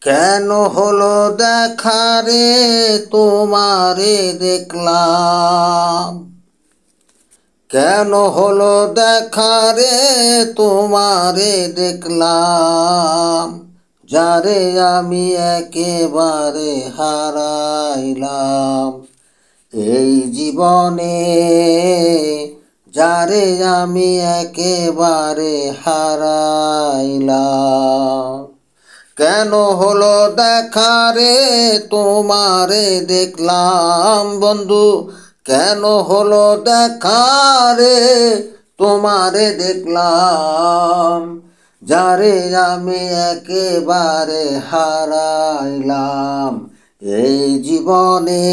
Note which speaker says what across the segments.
Speaker 1: কেন হলো দেখা রে তোমারে দেখলাম, কেন হলো দেখা রে তোমারে দেখলাম, যারে আমি একেবারে হারাইলাম এই জীবনে, যারে আমি একেবারে হারাইলাম। কেন হলো দেখা রে তোমারে দেখলাম বন্ধু, কেন হলো দেখা রে তোমারে দেখলাম, যারে আমি একেবারে হারাইলাম এই জীবনে,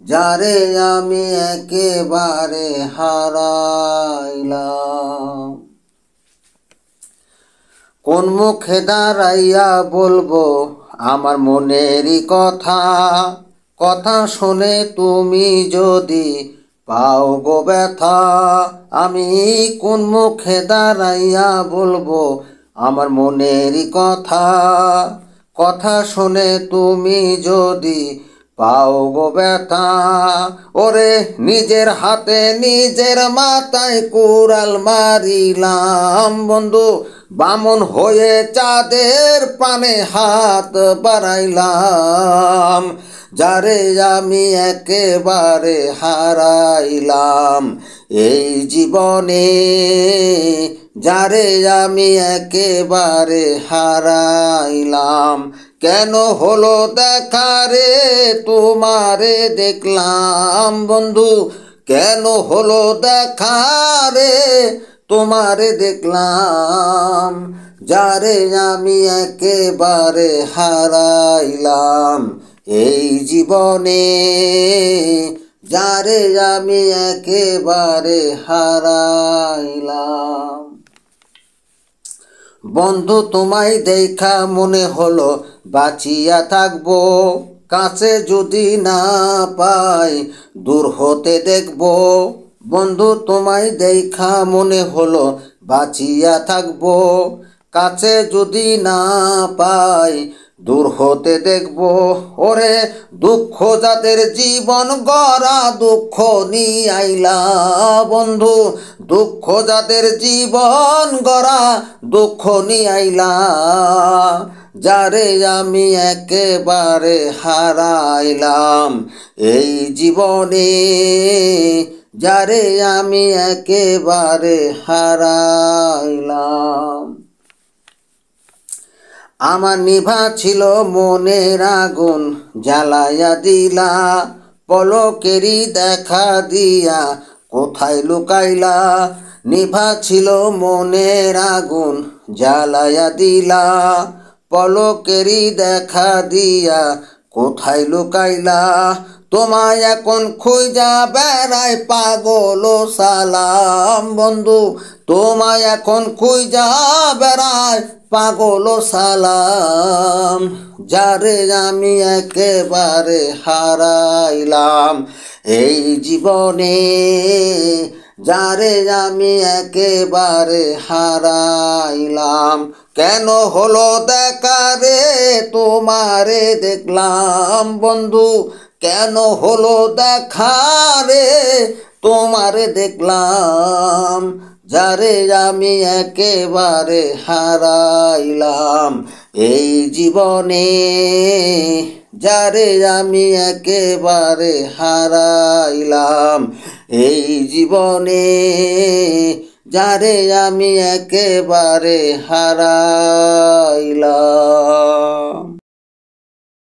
Speaker 1: যারে আমি একেবারে হারাইলাম। কোন মুখে দাঁড়াইয়া বলবো আমার মনেরই কথা, কথা শুনে তুমি যদি পাও গো ব্যথা। আমি কোন মুখে দাঁড়াইয়া বলবো আমার মনেরই কথা, কথা শুনে তুমি যদি পাও গো ব্যথা। ওরে নিজের হাতে নিজের মাথায় কুড়াল মারিলাম বন্ধু, বামন হয়ে চাঁদের পানে হাত বাড়াইলাম, যারে আমি একেবারে হারাইলাম এই জীবনে, যারে আমি একেবারে হারাইলাম। কেন হলো দেখা রে তোমারে দেখলাম বন্ধু, কেন হলো দেখা রে তোমারে দেখলাম, যারে আমি একেবারে হারাইলাম এই জীবনে, যারে আমি একেবারে হারাইলাম। বন্ধু তোমায় দেখা মনে হলো বাঁচিয়া থাকবো, কাছে যদি না পাই দূর হতে দেখবো। বন্ধু তোমায় দেখা মনে হলো বাঁচিয়া থাকবো, কাছে যদি না পাই দূর হতে দেখবো। ওরে দুঃখ যাদের জীবন গড়া দুঃখ নিয়ে আইলা বন্ধু, দুঃখ যাদের জীবন গড়া দুঃখ নিয়ে আইলা, যারে আমি একেবারে হারাইলাম এই জীবনে, যারে আমি একেবারে হারাইলাম। আমার নিভা ছিল মনের আগুন জ্বালাইয়া দিলা, পলকেরই দেখা দিয়া কোথায় লুকাইলা। নিভা ছিল মনের আগুন জ্বালাইয়া দিলা, পলকেরই দেখা দিয়া কোথায় লুকাইলা। তোমায় এখন খুঁজা বেড়াই পাগল সালাম বন্ধু, তোমায় এখন খুঁজা বেড়াই পাগল সালাম, যারে আমি একেবারে হারাইলাম এই জীবনে, যারে আমি একেবারে হারাইলাম। কেন হলো দেখা রে তোমারে দেখলাম বন্ধু, কেন হলো দেখা রে তোমারে দেখলাম, যারে আমি একেবারে হারাইলাম এই জীবনে, যারে আমি একেবারে হারাইলাম এই জীবনে, যারে আমি একেবারে হারাইলাম।